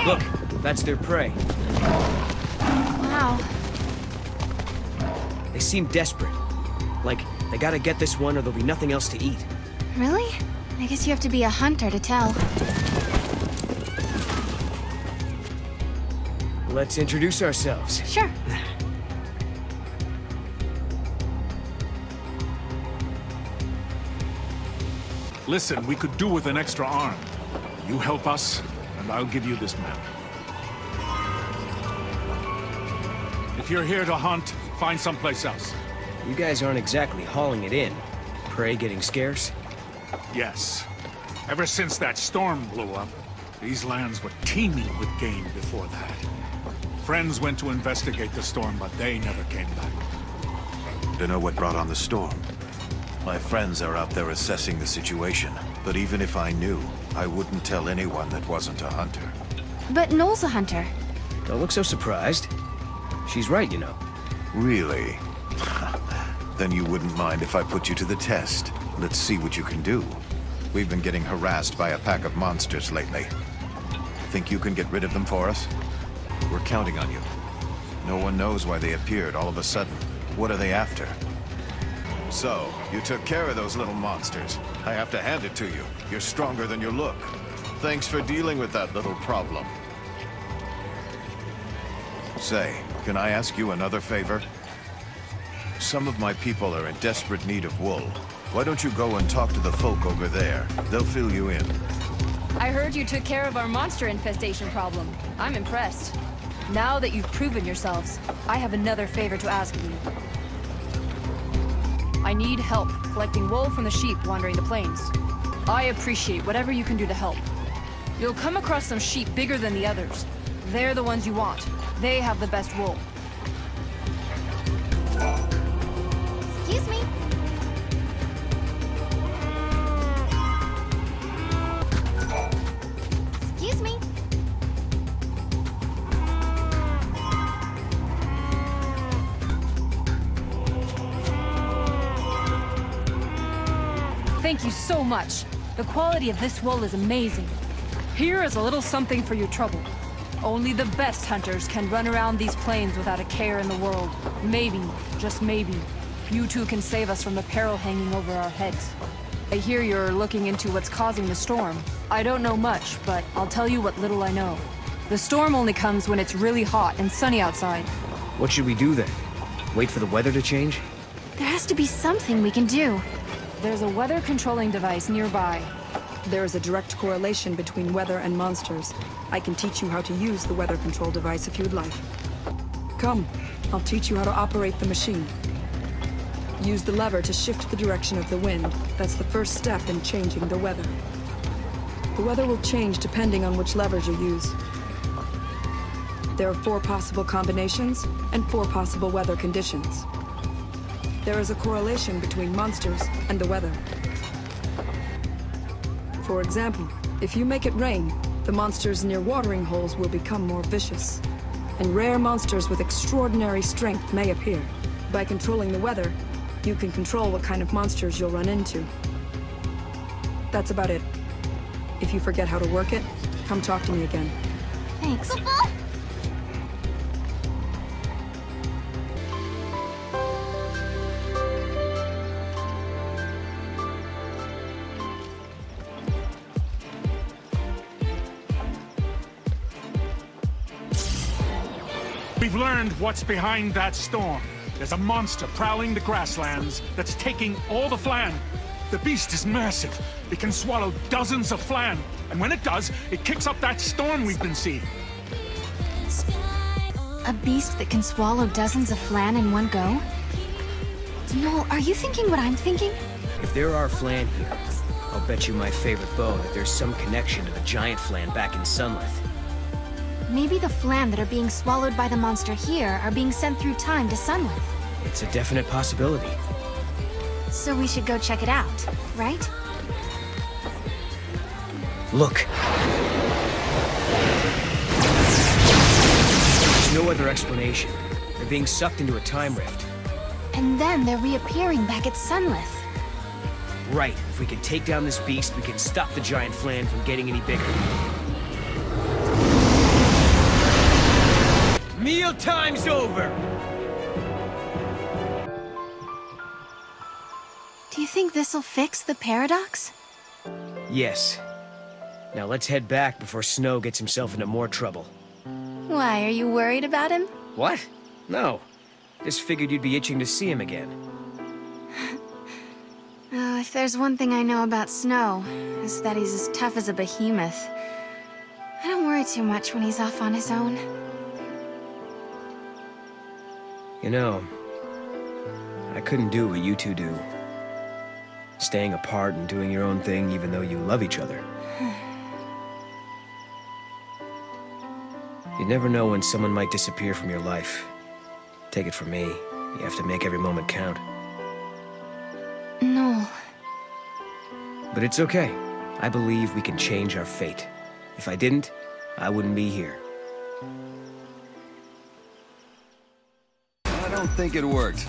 Look, that's their prey. Wow. They seem desperate. Like, they gotta get this one or there'll be nothing else to eat. Really? I guess you have to be a hunter to tell. Let's introduce ourselves. Sure. Listen, we could do with an extra arm. You help us, and I'll give you this map. If you're here to hunt, find someplace else. You guys aren't exactly hauling it in. Prey getting scarce? Yes. Ever since that storm blew up, these lands were teeming with game before that. Friends went to investigate the storm, but they never came back. Don't know what brought on the storm. My friends are out there assessing the situation, but even if I knew, I wouldn't tell anyone that wasn't a hunter. But Noel's a hunter. Don't look so surprised. She's right, you know. Really? Then you wouldn't mind if I put you to the test. Let's see what you can do. We've been getting harassed by a pack of monsters lately. Think you can get rid of them for us? We're counting on you. No one knows why they appeared all of a sudden. What are they after? So, you took care of those little monsters. I have to hand it to you. You're stronger than you look. Thanks for dealing with that little problem. Say, can I ask you another favor? Some of my people are in desperate need of wool. Why don't you go and talk to the folk over there? They'll fill you in. I heard you took care of our monster infestation problem. I'm impressed. Now that you've proven yourselves, I have another favor to ask of you. I need help collecting wool from the sheep wandering the plains. I appreciate whatever you can do to help. You'll come across some sheep bigger than the others. They're the ones you want. They have the best wool. Excuse me. Excuse me. Thank you so much. The quality of this wool is amazing. Here is a little something for your trouble. Only the best hunters can run around these plains without a care in the world. Maybe, just maybe, you two can save us from the peril hanging over our heads. I hear you're looking into what's causing the storm. I don't know much, but I'll tell you what little I know. The storm only comes when it's really hot and sunny outside. What should we do then? Wait for the weather to change? There has to be something we can do. There's a weather controlling device nearby. There is a direct correlation between weather and monsters. I can teach you how to use the weather control device if you'd like. Come, I'll teach you how to operate the machine. Use the lever to shift the direction of the wind. That's the first step in changing the weather. The weather will change depending on which levers you use. There are 4 possible combinations and 4 possible weather conditions. There is a correlation between monsters and the weather. For example, if you make it rain, the monsters near watering holes will become more vicious. And rare monsters with extraordinary strength may appear. By controlling the weather, you can control what kind of monsters you'll run into. That's about it. If you forget how to work it, come talk to me again. Thanks. We've learned what's behind that storm. There's a monster prowling the grasslands that's taking all the Flan. The beast is massive. It can swallow dozens of Flan. And when it does, it kicks up that storm we've been seeing. A beast that can swallow dozens of Flan in one go? Noel, are you thinking what I'm thinking? If there are Flan here, I'll bet you my favorite bow that there's some connection to the giant Flan back in Sunlith. Maybe the Flan that are being swallowed by the monster here are being sent through time to Sunlith. It's a definite possibility. So we should go check it out, right? Look. There's no other explanation. They're being sucked into a time rift. And then they're reappearing back at Sunlith. Right. If we can take down this beast, we can stop the giant Flan from getting any bigger. till time's over! Do you think this'll fix the paradox? Yes. Now let's head back before Snow gets himself into more trouble. Why, are you worried about him? What? No. Just figured you'd be itching to see him again. Oh, if there's one thing I know about Snow, it's that he's as tough as a behemoth. I don't worry too much when he's off on his own. You know, I couldn't do what you two do. Staying apart and doing your own thing even though you love each other. You never know when someone might disappear from your life. Take it from me, you have to make every moment count. No. But it's okay. I believe we can change our fate. If I didn't, I wouldn't be here. I don't think it worked.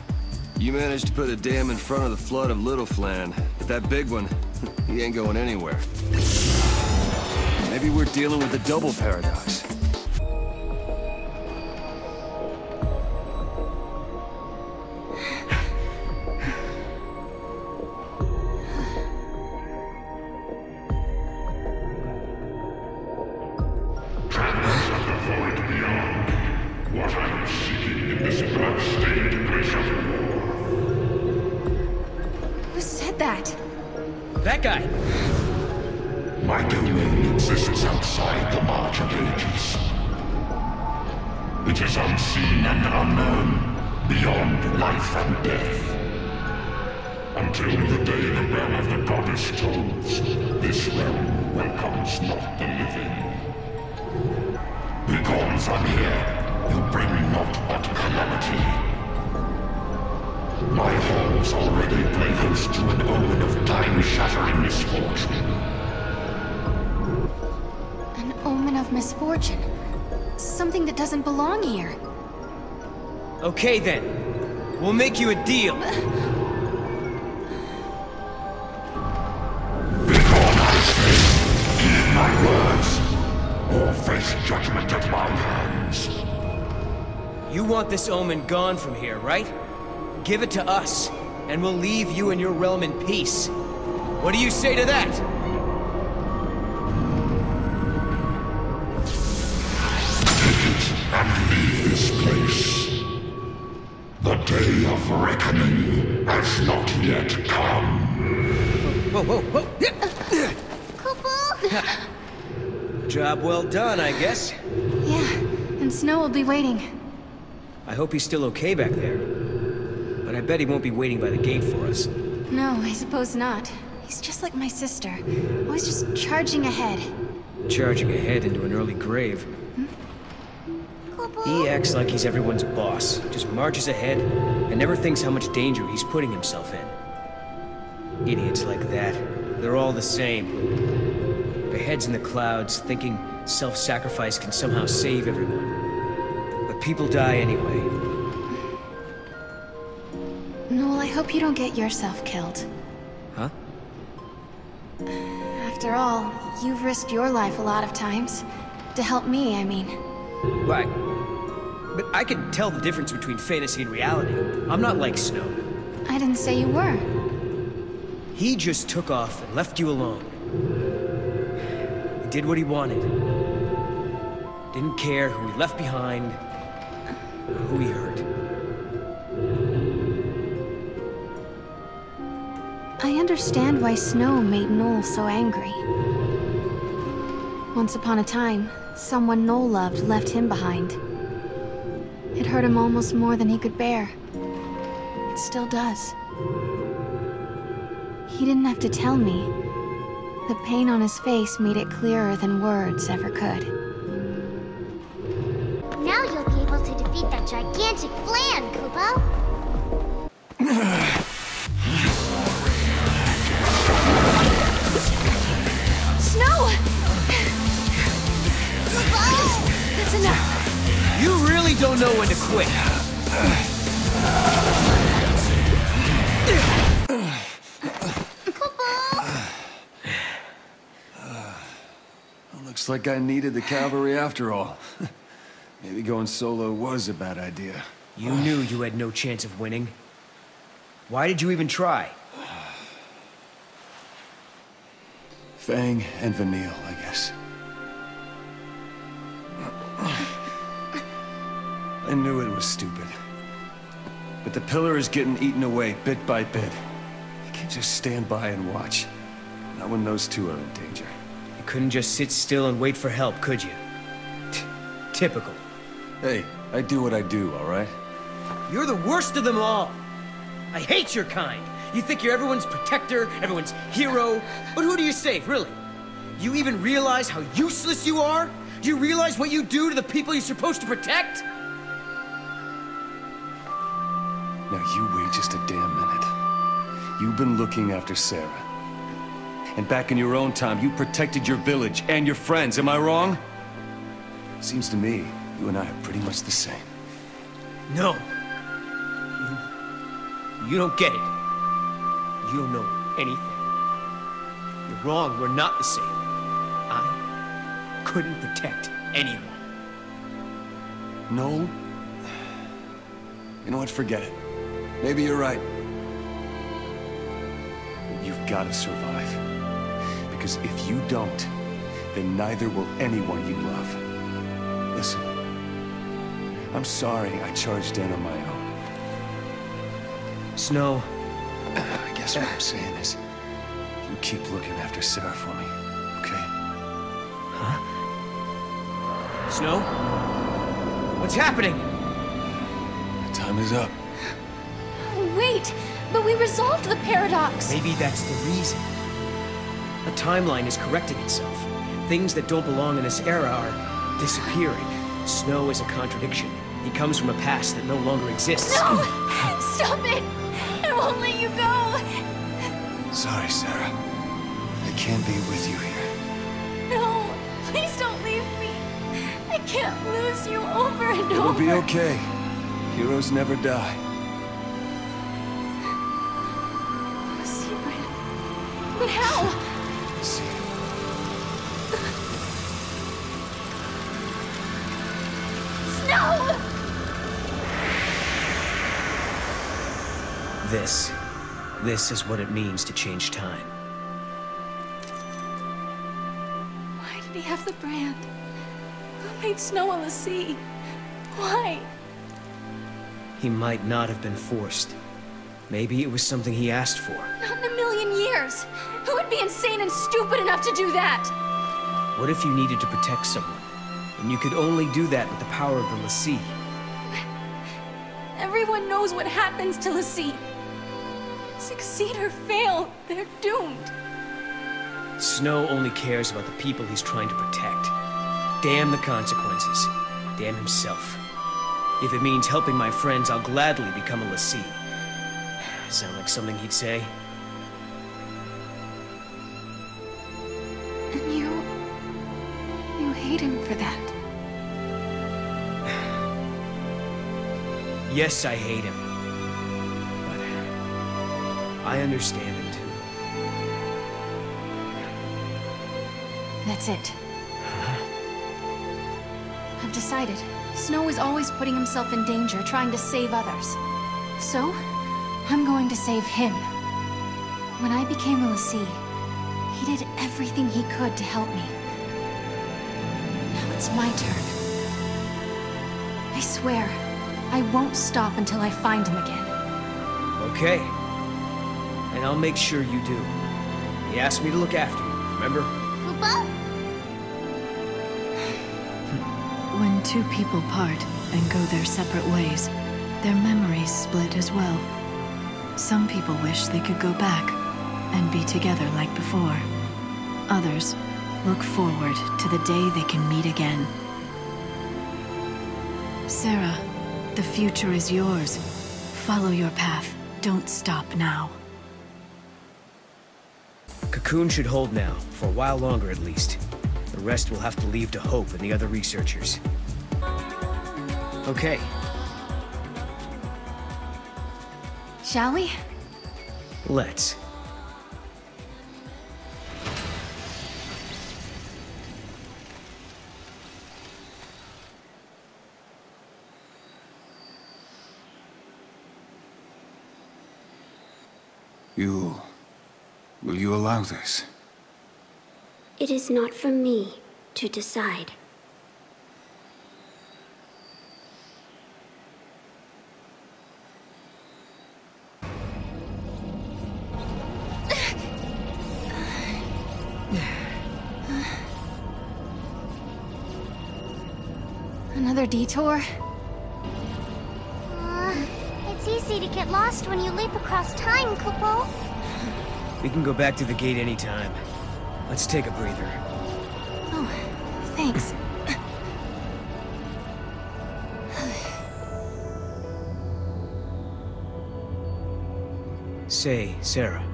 You managed to put a dam in front of the flood of Little Flan, but that big one, he ain't going anywhere. Maybe we're dealing with a double paradox. That guy! My domain exists outside the march of ages. It is unseen and unknown, beyond life and death. Until the day the bell of the goddess tolls, this realm welcomes not the living. Begone from here, you bring naught but calamity. My halls already play host to an omen of time-shattering misfortune. An omen of misfortune? Something that doesn't belong here. Okay then. We'll make you a deal. Begone, I say! Heed my words, or face judgment at my hands. You want this omen gone from here, right? Give it to us, and we'll leave you and your realm in peace. What do you say to that? Take it and leave this place. The day of reckoning has not yet come. Whoa, whoa, whoa! Job well done, I guess. Yeah, and Snow will be waiting. I hope he's still okay back there. But I bet he won't be waiting by the gate for us. No, I suppose not. He's just like my sister. Always just charging ahead. Charging ahead into an early grave. He acts like he's everyone's boss. Just marches ahead and never thinks how much danger he's putting himself in. Idiots like that. They're all the same. Their heads in the clouds, thinking self-sacrifice can somehow save everyone. But people die anyway. Noel, I hope you don't get yourself killed. Huh? After all, you've risked your life a lot of times. To help me, I mean. Right. But I can tell the difference between fantasy and reality. I'm not like Snow. I didn't say you were. He just took off and left you alone. He did what he wanted. Didn't care who he left behind, or who he hurt. I understand why Snow made Noel so angry. Once upon a time, someone Noel loved left him behind. It hurt him almost more than he could bear. It still does. He didn't have to tell me. The pain on his face made it clearer than words ever could. Now you'll be able to defeat that gigantic Flan, Kupo! Snow! Kupo! That's enough! You really don't know when to quit. Looks like I needed the cavalry after all. Maybe going solo was a bad idea. You knew you had no chance of winning. Why did you even try? Fang and Vanille, I guess. I knew it was stupid. But the pillar is getting eaten away, bit by bit. You can't just stand by and watch. Not when those two are in danger. You couldn't just sit still and wait for help, could you? Typical. Hey, I do what I do, all right? You're the worst of them all! I hate your kind! You think you're everyone's protector, everyone's hero, but who do you save, really? You even realize how useless you are? Do you realize what you do to the people you're supposed to protect? Now you wait just a damn minute. You've been looking after Sarah. And back in your own time, you protected your village and your friends, am I wrong? Seems to me, you and I are pretty much the same. No. You don't get it. You don't know anything. You're wrong, we're not the same. I couldn't protect anyone. No? You know what, forget it. Maybe you're right. But you've got to survive. Because if you don't, then neither will anyone you love. Listen, I'm sorry I charged in on my own. Snow. I guess what I'm saying is, you keep looking after Sarah for me, okay? Huh? Snow? What's happening? Time is up. Wait, but we resolved the paradox. Maybe that's the reason. The timeline is correcting itself. Things that don't belong in this era are disappearing. Snow is a contradiction. He comes from a past that no longer exists. No! Stop it! I won't let you go! Sorry, Sarah. I can't be with you here. No! Please don't leave me! I can't lose you over and over! It'll be okay. Heroes never die. Secret? But how? See. No! This is what it means to change time. Why did he have the brand? Who made Snow on the sea? Why? He might not have been forced. Maybe it was something he asked for. Not in a million years! Who would be insane and stupid enough to do that? What if you needed to protect someone, and you could only do that with the power of the Xiii? Everyone knows what happens to Xiii. Succeed or fail, they're doomed. Snow only cares about the people he's trying to protect. Damn the consequences. Damn himself. If it means helping my friends, I'll gladly become a Xiii. Sound like something he'd say? And you hate him for that. Yes, I hate him. But I understand him too. That's it. I've decided. Snow is always putting himself in danger, trying to save others. So, I'm going to save him. When I became a Xiii, he did everything he could to help me. Now it's my turn. I swear, I won't stop until I find him again. Okay. And I'll make sure you do. He asked me to look after you, remember? Koopa? When two people part and go their separate ways, their memories split as well. Some people wish they could go back and be together like before. Others look forward to the day they can meet again. Sarah, the future is yours. Follow your path. Don't stop now. Cocoon should hold now, for a while longer at least. The rest will have to leave to Hope and the other researchers. Okay. Shall we? Let's. Will you allow this? It is not for me to decide. Another detour? It's easy to get lost when you leap across time, Kupo. We can go back to the gate anytime. Let's take a breather. Oh, thanks. Say, Sarah.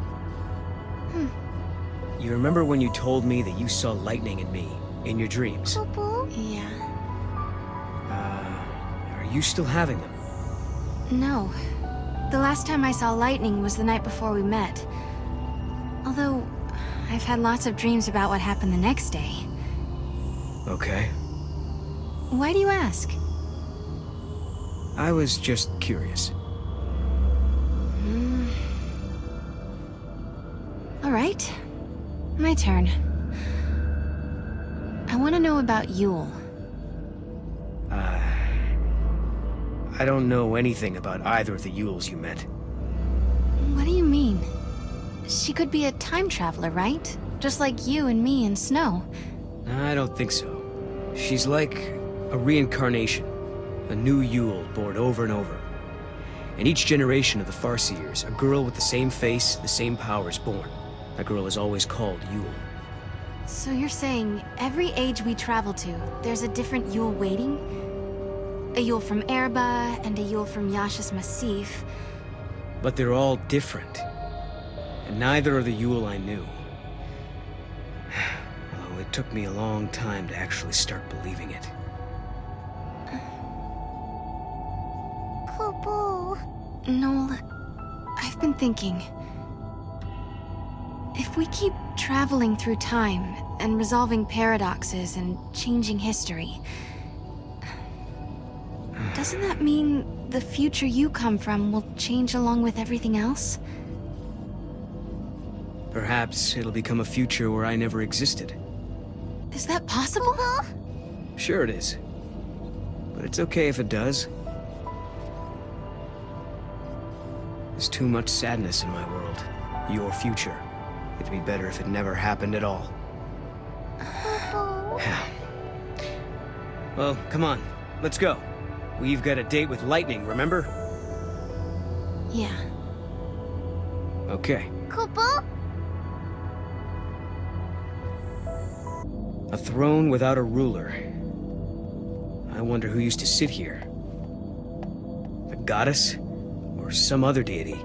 You remember when you told me that you saw lightning in me, in your dreams? Kupo? Yeah. Are you still having them? No. The last time I saw lightning was the night before we met. Although, I've had lots of dreams about what happened the next day. Okay. Why do you ask? I was just curious. All right. My turn. I want to know about Yule. I don't know anything about either of the Yules you met. What do you mean? She could be a time traveler, right? Just like you and me and Snow. I don't think so. She's like a reincarnation. A new Yule born over and over. In each generation of the Farseers, a girl with the same face, the same powers born. That girl is always called Yule. So you're saying every age we travel to, there's a different Yule waiting? A Yule from Erba, and a Yule from Yasha's Massif. But they're all different. And neither are the Yule I knew. Although it took me a long time to actually start believing it. Kupo. Noel, I've been thinking. If we keep traveling through time, and resolving paradoxes and changing history, doesn't that mean the future you come from will change along with everything else? Perhaps it'll become a future where I never existed. Is that possible? Sure it is. But it's okay if it does. There's too much sadness in my world. Your future. It'd be better if it never happened at all. Yeah. Well, come on. Let's go. We've got a date with Lightning, remember? Yeah. Kupo? Okay. A throne without a ruler. I wonder who used to sit here. The goddess? Or some other deity?